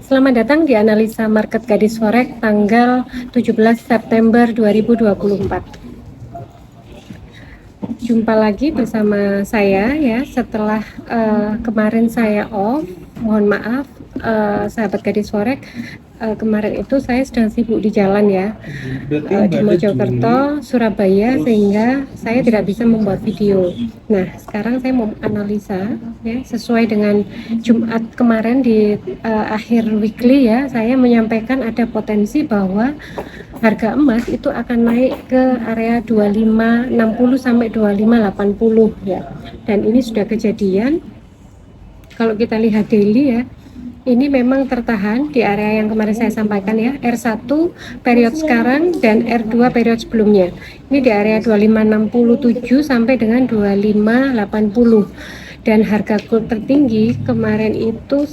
Selamat datang di analisa market Gadis Forex tanggal 17 September 2024. Jumpa lagi bersama saya ya setelah kemarin saya off. Mohon maaf sahabat Gadis Forex, kemarin itu saya sedang sibuk di jalan ya, di Mojokerto, Surabaya, sehingga saya tidak bisa membuat video. Nah, sekarang saya mau analisa ya sesuai dengan Jumat kemarin di akhir weekly ya, saya menyampaikan ada potensi bahwa harga emas itu akan naik ke area 2560 sampai 2580 ya. Dan ini sudah kejadian. Kalau kita lihat daily ya, ini memang tertahan di area yang kemarin saya sampaikan ya, R1 period sekarang dan R2 period sebelumnya. Ini di area 2567 sampai dengan 2580. Dan harga gold tertinggi kemarin itu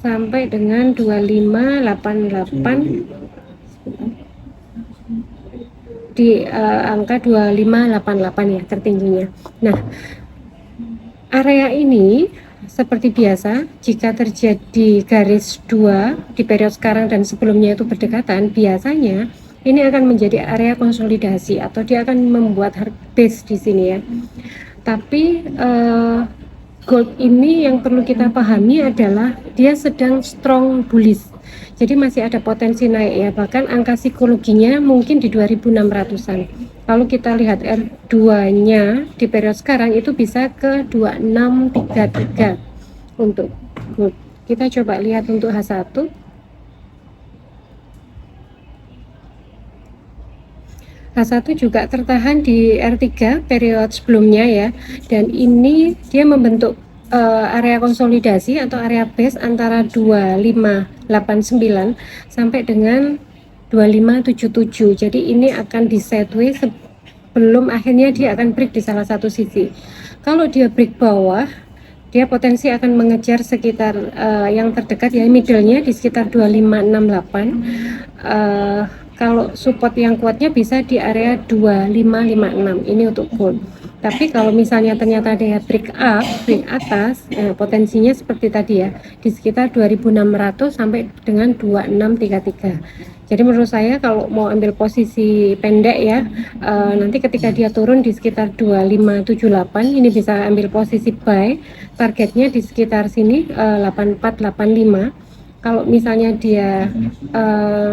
sampai dengan 2588 di angka 2588 ya tertingginya. Nah, area ini seperti biasa, jika terjadi garis 2 di periode sekarang dan sebelumnya itu berdekatan, biasanya ini akan menjadi area konsolidasi atau dia akan membuat base di sini ya. Tapi gold ini yang perlu kita pahami adalah dia sedang strong bullish. Jadi masih ada potensi naik ya, bahkan angka psikologinya mungkin di 2600-an. Kalau kita lihat R2-nya di periode sekarang itu bisa ke 2633 untuk gold. Kita coba lihat untuk H1. H1 juga tertahan di R3 periode sebelumnya ya, dan ini dia membentuk area konsolidasi atau area base antara 2589 sampai dengan 2577. Jadi ini akan di sideways sebelum akhirnya dia akan break di salah satu sisi. Kalau dia break bawah, dia potensi akan mengejar sekitar yang terdekat ya, middle-nya di sekitar 2568. Kalau support yang kuatnya bisa di area 2556 ini untuk gold. Tapi kalau misalnya ternyata dia break atas, potensinya seperti tadi ya, di sekitar 2600 sampai dengan 2633. Jadi menurut saya kalau mau ambil posisi pendek ya, nanti ketika dia turun di sekitar 2578 ini bisa ambil posisi buy, targetnya di sekitar sini 8485. Kalau misalnya dia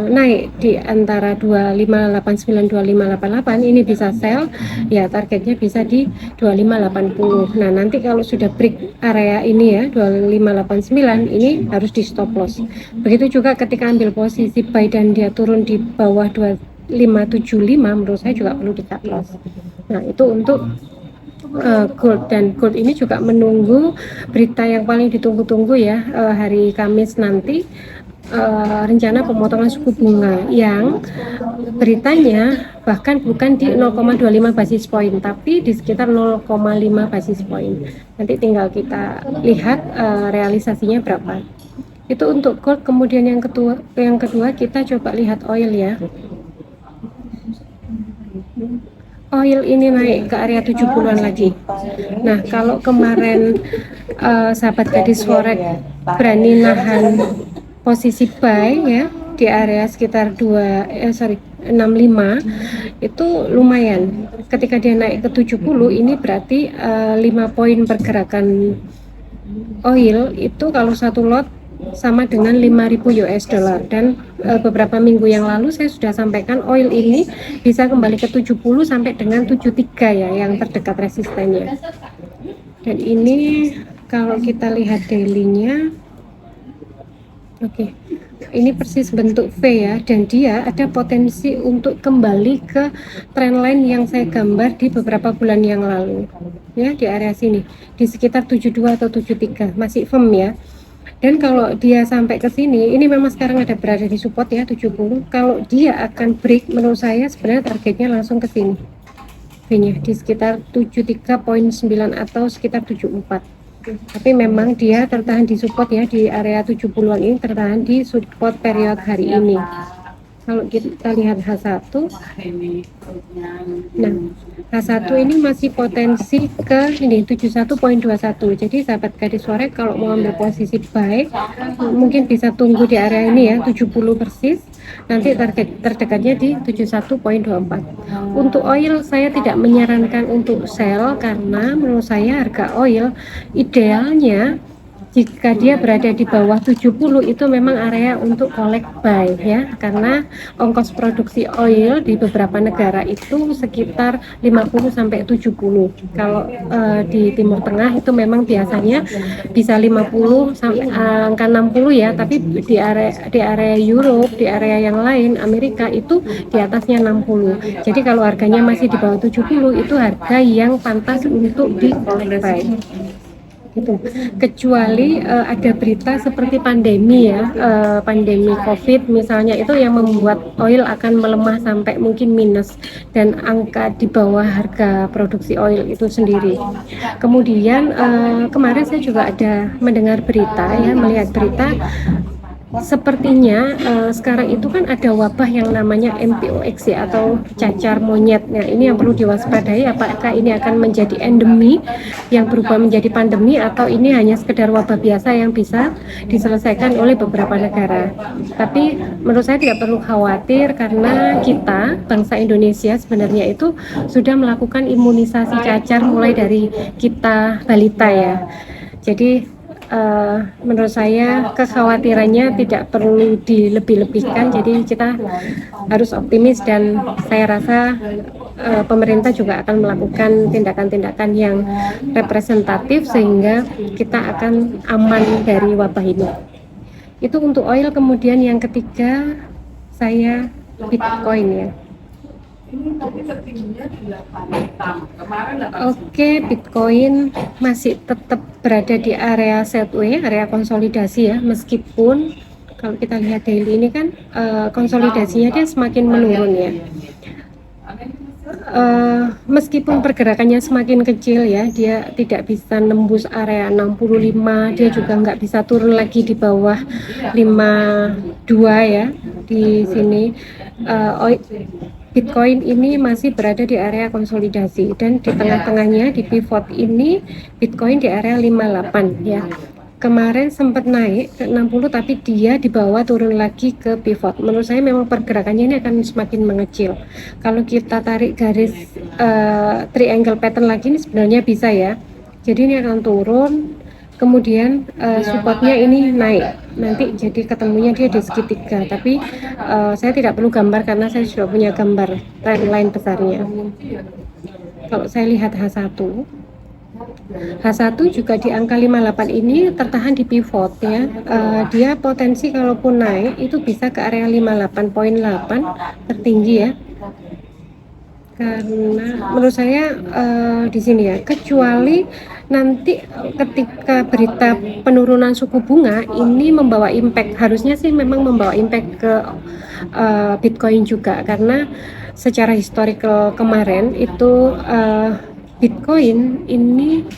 naik di antara 2589 2588 ini bisa sell ya, targetnya bisa di 2580. Nah, nanti kalau sudah break area ini ya 2589 ini harus di stop loss. Begitu juga ketika ambil posisi buy dan dia turun di bawah 2575 menurut saya juga perlu di cut loss. Nah, itu untuk gold, dan gold ini juga menunggu berita yang paling ditunggu-tunggu ya, hari Kamis nanti, rencana pemotongan suku bunga yang beritanya bahkan bukan di 0,25 basis point tapi di sekitar 0,5 basis point. Nanti tinggal kita lihat realisasinya berapa. Itu untuk gold. Kemudian yang kedua kita coba lihat oil ya. Oil ini naik ke area 70-an lagi. Nah, kalau kemarin sahabat Gadis Forex berani nahan posisi buy ya di area sekitar 65 itu lumayan. Ketika dia naik ke 70 ini berarti 5 poin pergerakan oil itu kalau satu lot sama dengan 5.000 US dollar. Dan beberapa minggu yang lalu saya sudah sampaikan oil ini bisa kembali ke 70 sampai dengan 73 ya yang terdekat resistennya. Dan ini kalau kita lihat daily-nya, oke, ini persis bentuk V ya, dan dia ada potensi untuk kembali ke trendline yang saya gambar di beberapa bulan yang lalu ya, di area sini di sekitar 72 atau 73 masih firm ya. Dan kalau dia sampai ke sini, ini memang sekarang ada berada di support ya 70. Kalau dia akan break, menurut saya sebenarnya targetnya langsung ke sini. V-nya di sekitar 73.9 atau sekitar 74. Tapi memang dia tertahan di support ya di area 70-an ini, tertahan di support period hari ini. Kalau kita lihat H1, nah H1 ini masih potensi ke ini 71,21. Jadi sahabat gadis sore kalau mau ambil posisi buy mungkin bisa tunggu di area ini ya 70 persis. Nanti target terdekatnya di 71,24. Untuk oil saya tidak menyarankan untuk sell karena menurut saya harga oil idealnya jika dia berada di bawah 70 itu memang area untuk collect buy ya, karena ongkos produksi oil di beberapa negara itu sekitar 50 sampai 70. Kalau di Timur Tengah itu memang biasanya bisa 50 sampai angka 60 ya, tapi di area Europe, di area yang lain Amerika itu di atasnya 60. Jadi kalau harganya masih di bawah 70 itu harga yang pantas untuk di collect buy gitu. Kecuali ada berita seperti pandemi ya, pandemi COVID misalnya, itu yang membuat oil akan melemah sampai mungkin minus dan angka di bawah harga produksi oil itu sendiri. Kemudian kemarin saya juga ada mendengar berita ya, melihat berita sepertinya sekarang itu kan ada wabah yang namanya MPOX ya, atau cacar monyet. Nah, ini yang perlu diwaspadai, apakah ini akan menjadi endemi yang berubah menjadi pandemi atau ini hanya sekedar wabah biasa yang bisa diselesaikan oleh beberapa negara. Tapi menurut saya tidak perlu khawatir karena kita bangsa Indonesia sebenarnya itu sudah melakukan imunisasi cacar mulai dari kita balita ya. Jadi menurut saya kekhawatirannya tidak perlu dilebih-lebihkan, jadi kita harus optimis dan saya rasa pemerintah juga akan melakukan tindakan-tindakan yang representatif sehingga kita akan aman dari wabah ini. Itu untuk oil. Kemudian yang ketiga saya Bitcoin ya. Oke, Bitcoin masih tetap berada di area sideways, area konsolidasi ya, meskipun kalau kita lihat daily ini kan konsolidasinya dia semakin menurun ya. Meskipun pergerakannya semakin kecil ya, dia tidak bisa nembus area 65, dia juga nggak bisa turun lagi di bawah 52 ya di sini. Bitcoin ini masih berada di area konsolidasi dan di tengah-tengahnya di pivot ini Bitcoin di area 58 ya. Kemarin sempat naik ke 60 tapi dia dibawa turun lagi ke pivot. Menurut saya memang pergerakannya ini akan semakin mengecil. Kalau kita tarik garis triangle pattern lagi ini sebenarnya bisa ya. Jadi ini akan turun, kemudian supportnya ini naik, nanti jadi ketemunya dia di segitiga, tapi saya tidak perlu gambar karena saya sudah punya gambar trendline besarnya. Kalau saya lihat H1 juga di angka 58 ini tertahan di pivot ya. Dia potensi kalaupun naik itu bisa ke area 58.8 tertinggi ya, karena menurut saya di sini ya, kecuali nanti ketika berita penurunan suku bunga ini membawa impact, harusnya sih memang membawa impact ke Bitcoin juga, karena secara historical kemarin itu Bitcoin ini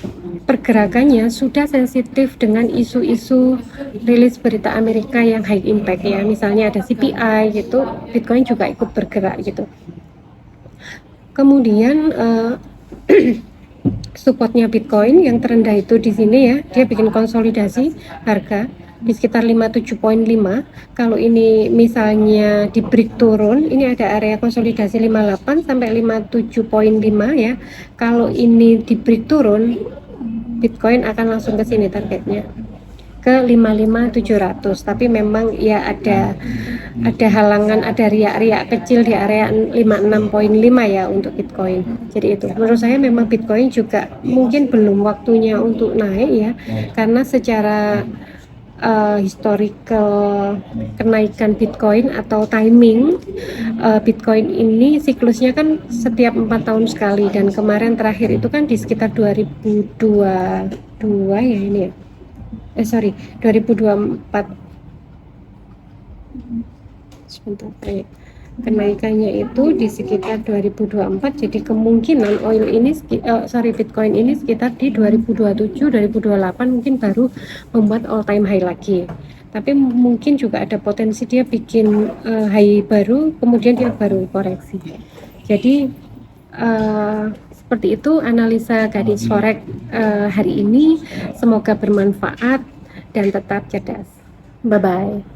pergerakannya sudah sensitif dengan isu-isu rilis berita Amerika yang high impact ya, misalnya ada CPI gitu, Bitcoin juga ikut bergerak gitu. Kemudian supportnya Bitcoin yang terendah itu di sini ya, dia bikin konsolidasi harga di sekitar 57.5. Kalau ini misalnya di break turun, ini ada area konsolidasi 58 sampai 57.5 ya. Kalau ini di break turun, Bitcoin akan langsung ke sini targetnya, ke 55.700. Tapi memang ya ada halangan, ada riak-riak kecil di area 56.5 ya untuk Bitcoin. Jadi itu menurut saya memang Bitcoin juga mungkin belum waktunya untuk naik ya, karena secara historical kenaikan Bitcoin atau timing Bitcoin ini siklusnya kan setiap 4 tahun sekali, dan kemarin terakhir itu kan di sekitar 2022 ya ini ya. 2024 sebentar, kenaikannya itu di sekitar 2024, jadi kemungkinan oil ini Bitcoin ini sekitar di 2027 2028 mungkin baru membuat all time high lagi. tapi mungkin juga ada potensi dia bikin high baru, kemudian dia baru koreksi. Jadi seperti itu analisa garis forex hari ini. Semoga bermanfaat dan tetap cerdas. Bye bye.